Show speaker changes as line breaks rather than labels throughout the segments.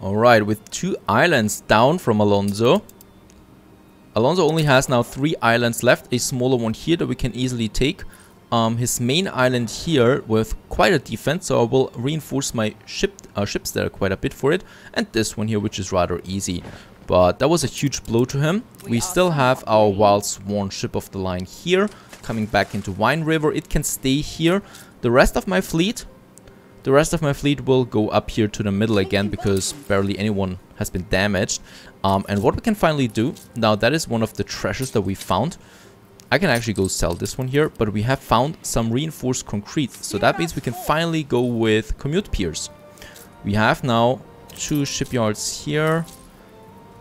Alright, with 2 islands down from Alonso. Alonso only has now 3 islands left. A smaller one here that we can easily take. His main island here with quite a defense, so I will reinforce my ships there quite a bit for it. And this one here, which is rather easy. But that was a huge blow to him. We still have our Wild Swan ship of the line here, coming back into Wine River. It can stay here. The rest of my fleet will go up here to the middle again, because barely anyone has been damaged. And what we can finally do, now that is one of the treasures that we found. I can actually go sell this one here, but we have found some reinforced concrete. So that means we can finally go with commute piers. We have now 2 shipyards here.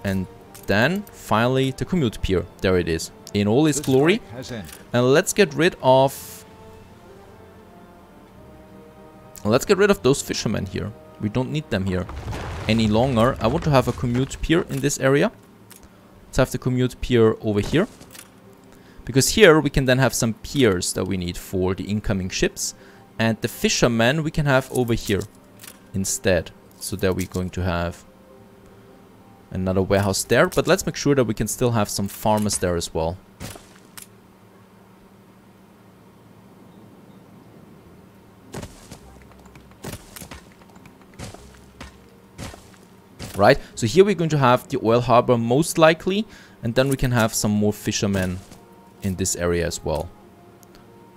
And then finally the commute pier. There it is, in all its glory. And let's get rid of those fishermen here. We don't need them here any longer. I want to have a commute pier in this area. Let's have the commute pier over here, because here we can then have some piers that we need for the incoming ships. And the fishermen we can have over here instead. So there we're going to have another warehouse there. But let's make sure that we can still have some farmers there as well. Right, so here we're going to have the oil harbor most likely, and then we can have some more fishermen in this area as well.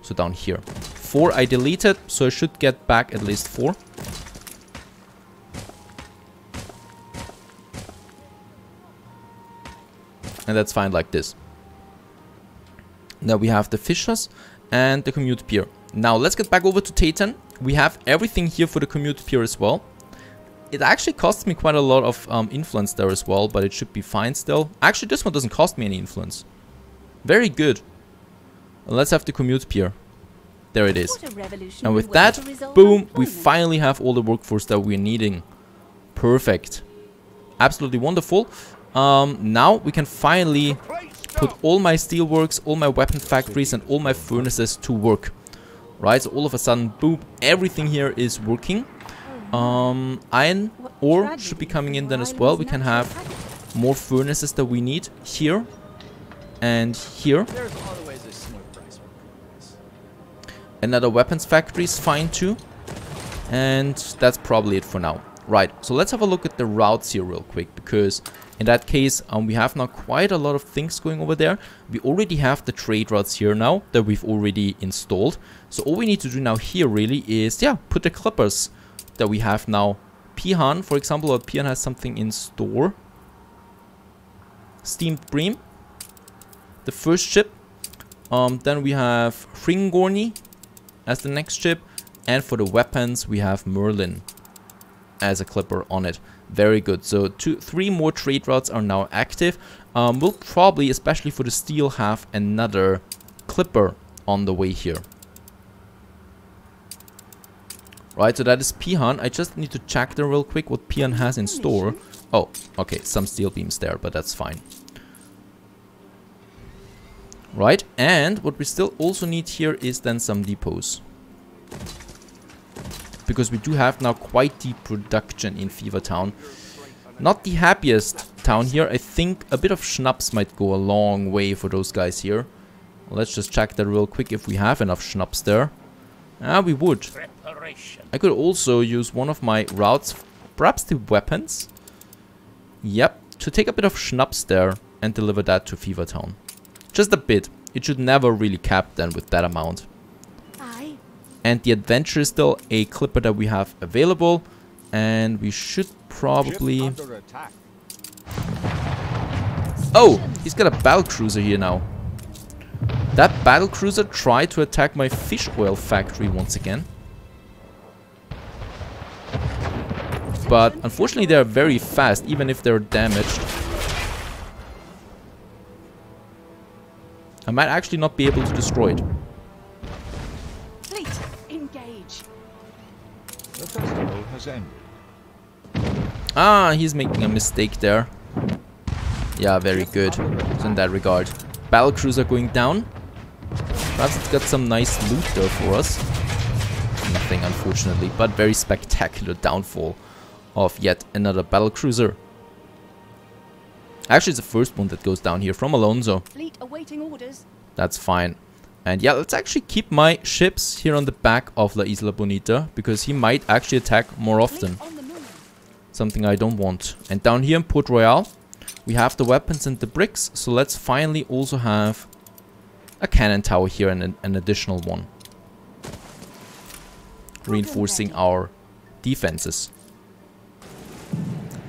So down here, 4 I deleted, so I should get back at least 4. And that's fine like this. Now we have the fishers and the commute pier. Now let's get back over to Titan. We have everything here for the commute pier as well. It actually costs me quite a lot of influence there as well, but it should be fine still. Actually, this one doesn't cost me any influence. Very good. Well, let's have the commute pier. There it is. And with that, boom, we finally have all the workforce that we're needing. Perfect. Absolutely wonderful. Now we can finally put all my steelworks, all my weapon factories, and all my furnaces to work. Right, so all of a sudden, boom, everything here is working. Iron ore should be coming in then as well. We can have more furnaces that we need here and here. Another weapons factory is fine too. And that's probably it for now. Right, so let's have a look at the routes here real quick, because in that case we have now quite a lot of things going over there. We already have the trade routes here now that we've already installed. So all we need to do now here really is, yeah, put the clippers that we have now. Pihan, for example, or Pihan has something in store. Steamed bream, the first ship. Then we have Hringorni as the next ship, and for the weapons we have Merlin as a clipper on it. Very good. So 3 more trade routes are now active. We'll probably, especially for the steel, have another clipper on the way here. Right, so that is Pihan. I just need to check there real quick what Pihan has in store. Oh, okay, some steel beams there, but that's fine. Right, and what we still also need here is then some depots. Because we do have now quite deep production in Fever Town. Not the happiest town here. I think a bit of schnapps might go a long way for those guys here. Let's just check that real quick if we have enough schnapps there. We would. I could also use one of my routes, perhaps the weapons. Yep, to take a bit of schnapps there and deliver that to Fever Town. Just a bit. It should never really cap then with that amount. And the adventure is still a clipper that we have available. And we should probably... Oh, he's got a battle cruiser here now. That battle cruiser tried to attack my fish oil factory once again. But unfortunately they are very fast, even if they're damaged. I might actually not be able to destroy it.
Fleet, engage.
The festival has ended.
Ah, he's making a mistake there. Yeah, very good. So in that regard. Battle cruiser going down. Perhaps it's got some nice loot there for us. Nothing, unfortunately, but very spectacular downfall of yet another battle cruiser. Actually, it's the first one that goes down here from Alonso.
Fleet awaiting orders.
That's fine. And yeah, let's actually keep my ships here on the back of La Isla Bonita, because he might actually attack more often. Something I don't want. And down here in Port Royal, we have the weapons and the bricks. So let's finally also have a cannon tower here and an additional one. Reinforcing our defenses.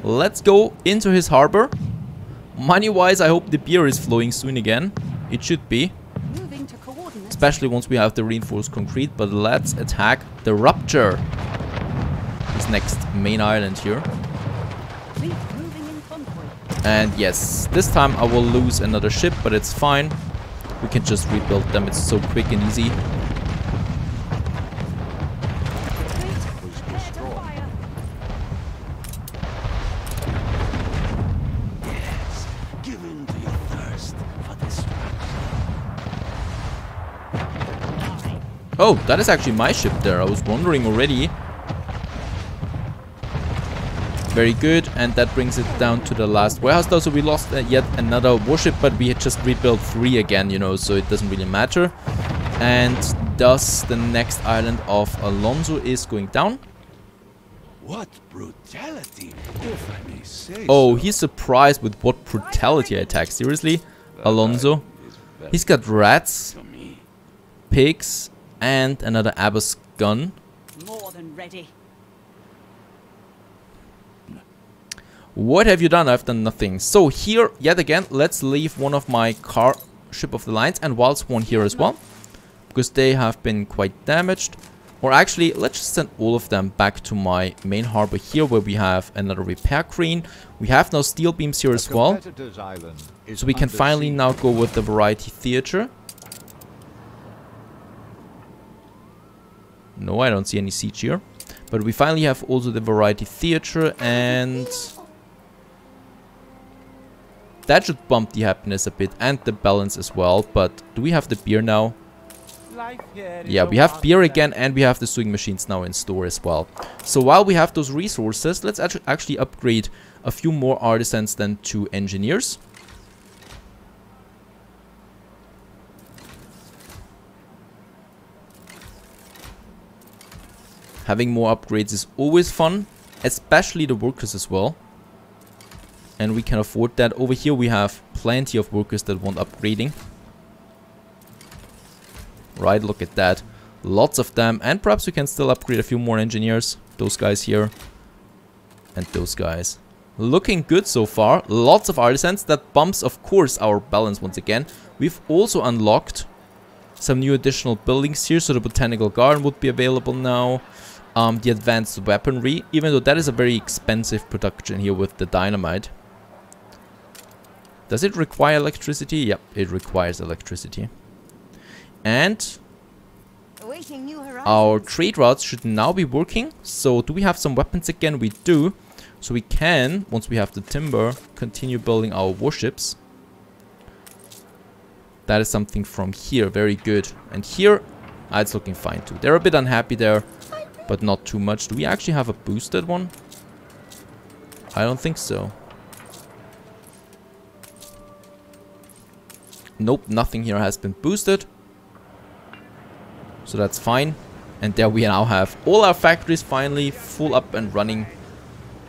Let's go into his harbor. Money-wise, I hope the beer is flowing soon again. It should be. Especially once we have the reinforced concrete. But let's attack the Rupture. His next main island here. And yes, this time I will lose another ship, but it's fine. We can just rebuild them. It's so quick and easy. Oh, that is actually my ship there. I was wondering already. Very good. And that brings it down to the last warehouse though. So we lost yet another warship, but we had just rebuilt 3 again, you know, so it doesn't really matter. And thus the next island of Alonso is going down.
What brutality, if I may say
Oh,
so.
he's surprised with what brutality I attack. Seriously? Alonso? He's got rats, pigs, and another Abbas gun.
More than ready.
What have you done? I've done nothing. So here, yet again, let's leave one of my car ship of the lines and whilst one here as well, because they have been quite damaged. Or actually, let's just send all of them back to my main harbor here, where we have another repair crane. We have now steel beams here as well, so we can finally now go with the variety theater. No, I don't see any siege here. But we finally have also the variety theater, and that should bump the happiness a bit and the balance as well. But do we have the beer now? Yeah, we have beer again, and we have the sewing machines now in store as well. So while we have those resources, let's actually upgrade a few more artisans than to engineers. Having more upgrades is always fun, especially the workers as well. And we can afford that. Over here we have plenty of workers that want upgrading. Right, look at that. Lots of them. And perhaps we can still upgrade a few more engineers. Those guys here. And those guys. Looking good so far. Lots of artisans. That bumps, of course, our balance once again. We've also unlocked some new additional buildings here. So the botanical garden would be available now. The advanced weaponry, even though that is a very expensive production here with the dynamite. Does it require electricity? Yep, it requires electricity. And our trade routes should now be working. So do we have some weapons again? We do. So we can, once we have the timber, continue building our warships. That is something from here. Very good. And here, it's looking fine too. They're a bit unhappy there, but not too much. Do we actually have a boosted one? I don't think so. Nope, nothing here has been boosted. So that's fine. And there we now have all our factories finally full up and running,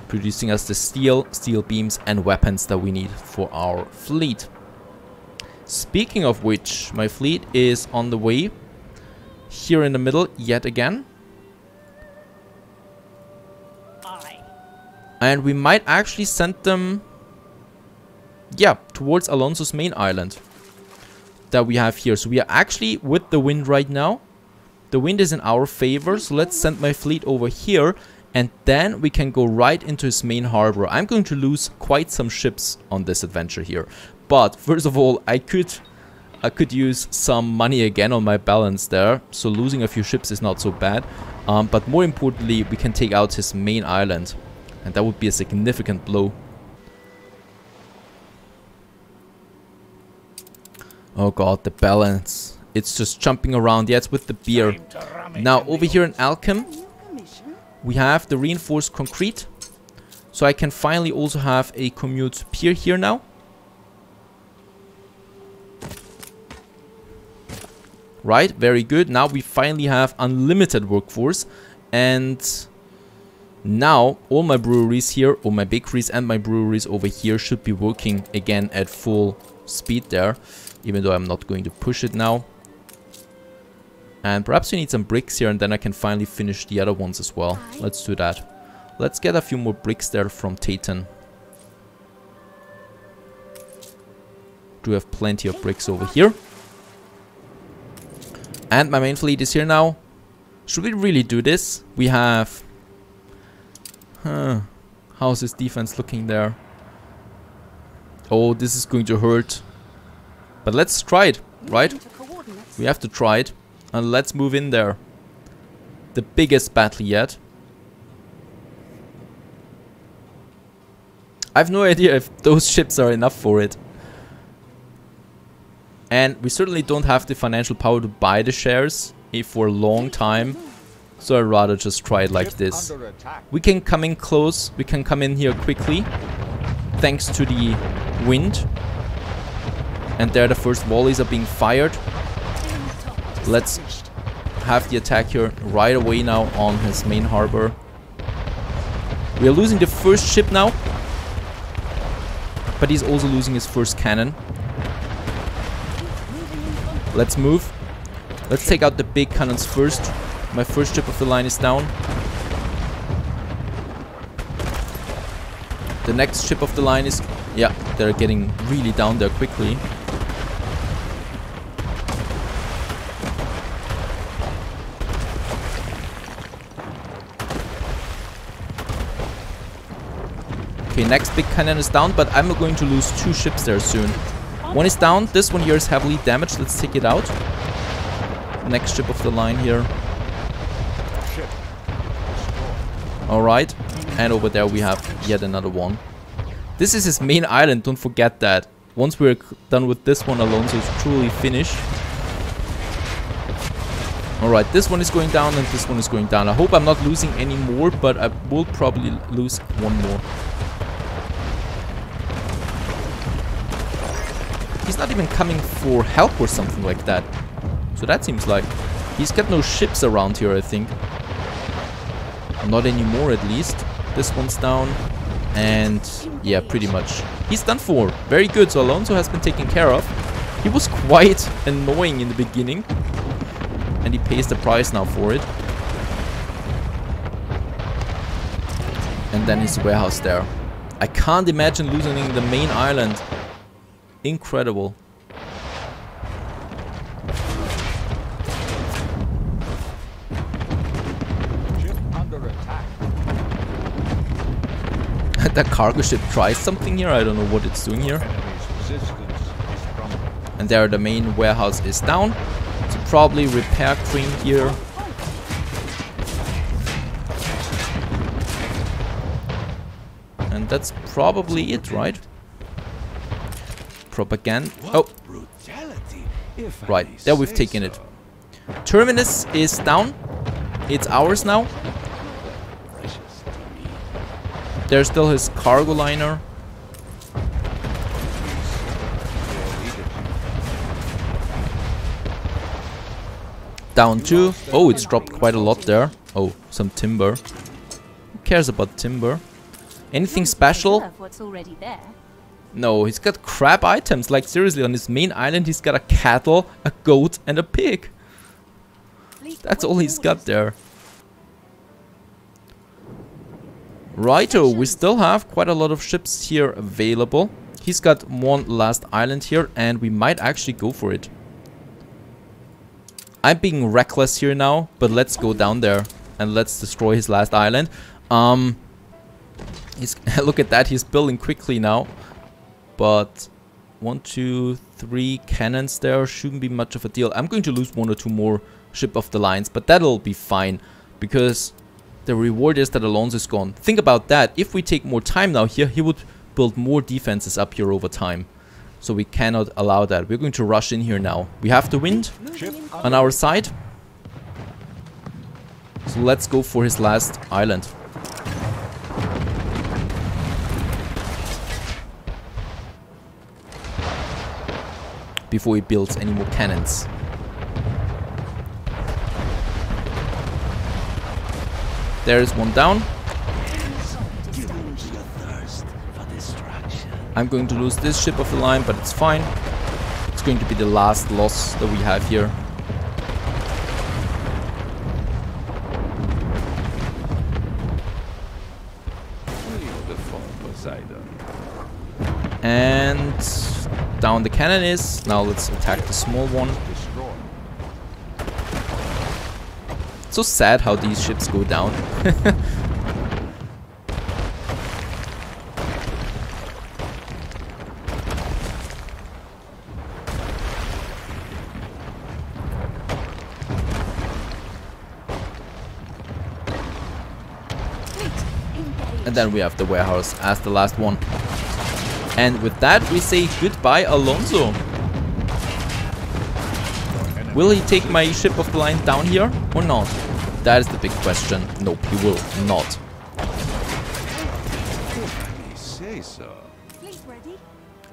producing us the steel beams and weapons that we need for our fleet. Speaking of which, my fleet is on the way here in the middle yet again. And we might actually send them, yeah, towards Alonso's main island that we have here. So we are actually with the wind right now. The wind is in our favor, so let's send my fleet over here, and then we can go right into his main harbor. I'm going to lose quite some ships on this adventure here, but first of all, I could use some money again on my balance there, so losing a few ships is not so bad. But more importantly, we can take out his main island, and that would be a significant blow. Oh god, the balance. It's just jumping around. Yeah, it's with the beer. Now, over here in Alchem, we have the reinforced concrete. So I can finally also have a commute pier here now. Right, very good. Now we finally have unlimited workforce. And now all my breweries here, all my bakeries and my breweries over here should be working again at full speed there. Even though I'm not going to push it now. And perhaps we need some bricks here and then I can finally finish the other ones as well. Let's do that. Let's get a few more bricks there from Titan. Do have plenty of bricks over here. And my main fleet is here now. Should we really do this? We have... How's his defense looking there? Oh, this is going to hurt. But let's try it, right? We have to try it. And let's move in there. The biggest battle yet. I have no idea if those ships are enough for it. And we certainly don't have the financial power to buy the shares for a long time. So I'd rather just try it like this. We can come in close. We can come in here quickly. Thanks to the wind. And there the first volleys are being fired. Let's have the attack here right away now on his main harbor. We are losing the first ship now. But he's also losing his first cannon. Let's move. Let's take out the big cannons first. My first ship of the line is down. The next ship of the line is... Yeah, they're getting really down there quickly. Okay, next big cannon is down, but I'm going to lose 2 ships there soon. One is down, this one here is heavily damaged, let's take it out. Next ship of the line here. Alright, and over there we have yet another one. This is his main island, don't forget that. Once we're done with this one, Alonso is truly finished. Alright, this one is going down and this one is going down. I hope I'm not losing any more, but I will probably lose one more. He's not even coming for help or something like that. So that seems like he's got no ships around here, I think. Not anymore, at least. This one's down. And yeah, pretty much. He's done for. Very good. So Alonso has been taken care of. He was quite annoying in the beginning. And he pays the price now for it. And then his warehouse there. I can't imagine losing the main island. Incredible. That cargo ship tries something here. I don't know what it's doing here. And there the main warehouse is down. So probably repair crane here. And that's probably it, right? Propaganda. Oh, right, there we've taken it. Terminus is down. It's ours now. There's still his cargo liner. Down 2. Oh, it's dropped quite a lot there. Oh, some timber. Who cares about timber? Anything special? No, he's got crap items. Like, seriously, on his main island, he's got a cattle, a goat, and a pig. That's all he's got there. Righto, we still have quite a lot of ships here available. He's got one last island here, and we might actually go for it. I'm being reckless here now, but let's go down there and let's destroy his last island. Look at that, he's building quickly now. But 1, 2, 3 cannons there shouldn't be much of a deal. I'm going to lose 1 or 2 more ship of the lines, but that'll be fine because the reward is that Alonso is gone. Think about that. If we take more time now here, he would build more defenses up here over time. So we cannot allow that. We're going to rush in here now. We have the wind on our side. So let's go for his last island. before he builds any more cannons. There is one down. I'm going to lose this ship of the line, but it's fine. It's going to be the last loss that we have here. And down the cannon is. Now let's attack the small one. It's so sad how these ships go down. And then we have the warehouse as the last one. And with that, we say goodbye, Alonso. Will he take my ship of the line down here or not? That is the big question. Nope, he will not.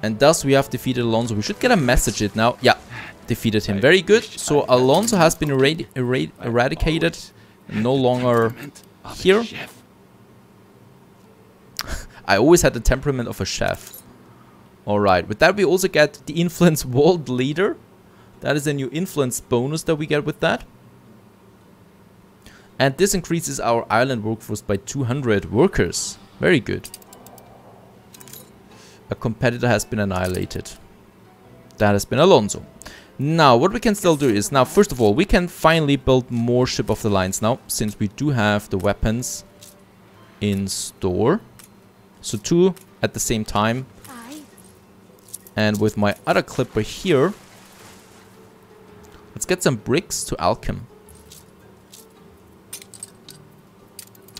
And thus we have defeated Alonso. We should get a message it now. Yeah, defeated him. Very good. So Alonso has been eradicated. No longer here. I always had the temperament of a chef. Alright, with that we also get the influence world leader. That is a new influence bonus that we get with that. And this increases our island workforce by 200 workers. Very good. A competitor has been annihilated. That has been Alonso. Now, what we can still do is, now first of all, we can finally build more ship of the lines now, since we do have the weapons in store. So 2 at the same time. And with my other clipper here, let's get some bricks to alchem.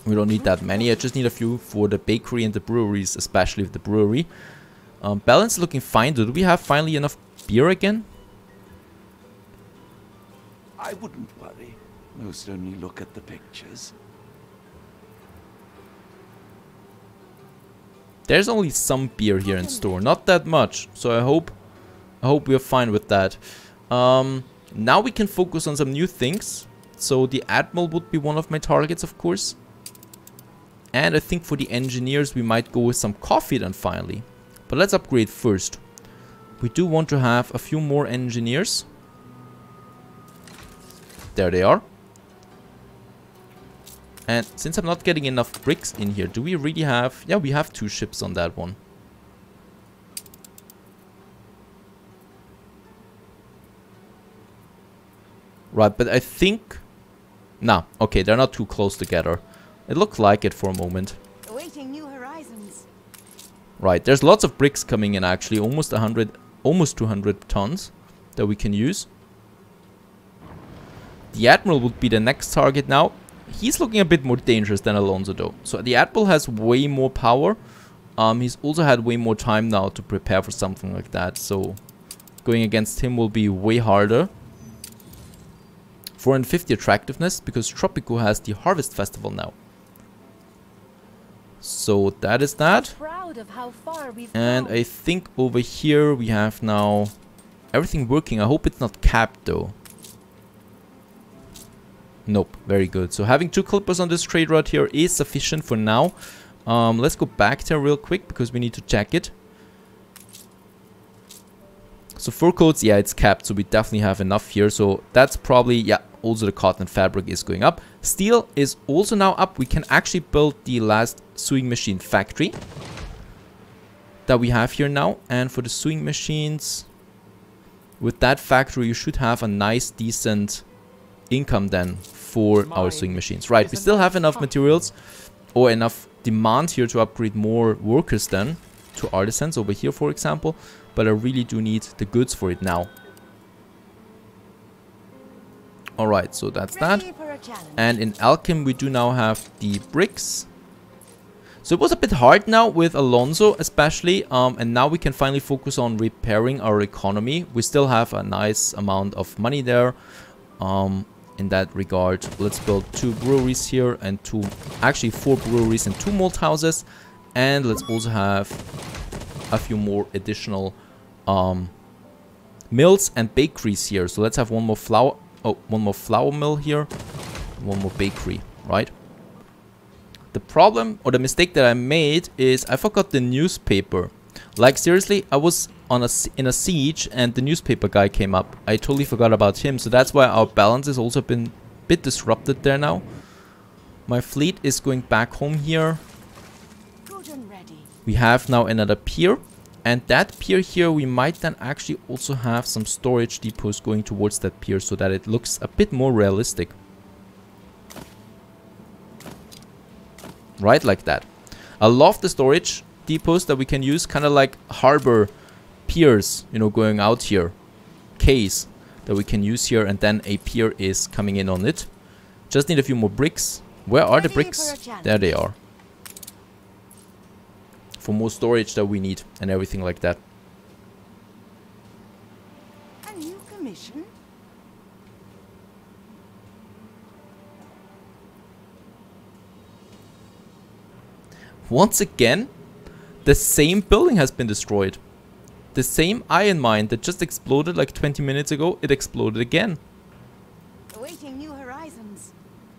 We don't need that many, I just need a few for the bakery and the breweries, especially the brewery. Balance is looking fine. Do we have finally enough beer again?
I wouldn't worry. Most only look at the pictures.
There's only some beer here in store, not that much. So I hope we are fine with that. Now we can focus on some new things. So the Admiral would be one of my targets, of course. And I think for the engineers we might go with some coffee then finally. But let's upgrade first. We do want to have a few more engineers. There they are. And since I'm not getting enough bricks in here, do we really have... Yeah, we have 2 ships on that one. Right, but I think... Nah, okay, they're not too close together. It looked like it for a moment.
Awaiting new horizons.
Right, there's lots of bricks coming in actually. Almost 100, almost 200 tons that we can use. The Admiral would be the next target now. He's looking a bit more dangerous than Alonso though. So the Admiral has way more power. He's also had way more time now to prepare for something like that. So going against him will be way harder. 450 attractiveness because Tropico has the Harvest Festival now. So that is that.
Proud of how far we've
And
come.
I think over here we have now everything working. I hope it's not capped though. Nope, very good. So having 2 clippers on this trade route here is sufficient for now. Let's go back there real quick because we need to check it. So fur coats, yeah, it's capped, so we definitely have enough here. So that's probably, yeah, also the cotton fabric is going up. Steel is also now up. We can actually build the last sewing machine factory that we have here now. And for the sewing machines, with that factory, you should have a nice, decent income then for our sewing machines. Right, we still have enough materials or enough demand here to upgrade more workers then to artisans over here, for example. But I really do need the goods for it now. Alright, so that's that. And in Alchem we do now have the bricks. So it was a bit hard now with Alonso especially. And now we can finally focus on repairing our economy. We still have a nice amount of money there. In that regard, let's build 2 breweries here and 4 breweries and 2 malt houses. And let's also have a few more additional mills and bakeries here. So let's have one more flour mill here, one more bakery, right? The problem or the mistake that I made is I forgot the newspaper. Like seriously, I was in a siege and the newspaper guy came up. I totally forgot about him, so that's why our balance has also been a bit disrupted there now. My fleet is going back home here.
Good and ready.
We have now another pier, and that pier here we might then actually also have some storage depots going towards that pier so that it looks a bit more realistic. Right, like that. I love the storage depots that we can use, kind of like harbor piers, you know, going out here. Quays that we can use here, and then a pier is coming in on it. Just need a few more bricks. Where are the bricks? There they are. For more storage that we need and everything like that.
A new commission?
Once again, the same building has been destroyed. The same iron mine that just exploded like 20 minutes ago, it exploded again.
Awaiting new horizons.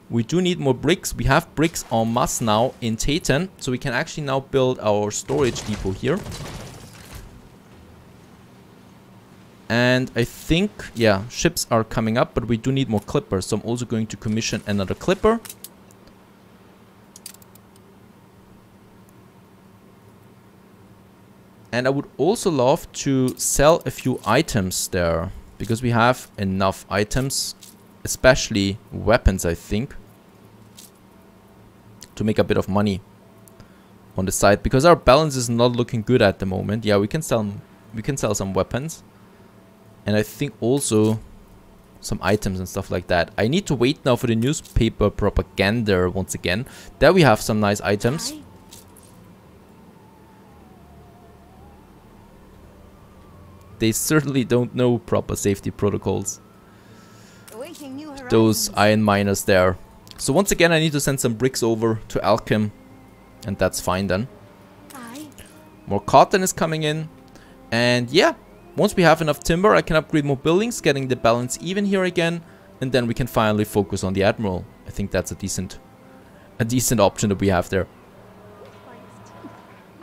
We do need more bricks. We have bricks en masse now in Titan, so we can actually now build our storage depot here. And I think, yeah, ships are coming up, but we do need more clippers, so I'm also going to commission another clipper. And I would also love to sell a few items there, because we have enough items, especially weapons, I think, to make a bit of money on the side, because our balance is not looking good at the moment. Yeah, we can sell some weapons, and I think also some items and stuff like that. I need to wait now for the newspaper propaganda once again. There we have some nice items. They certainly don't know proper safety protocols. Those iron miners there. So once again, I need to send some bricks over to Alchem, and that's fine then. More cotton is coming in, and yeah, once we have enough timber, I can upgrade more buildings, getting the balance even here again, and then we can finally focus on the Admiral. I think that's a decent option that we have there.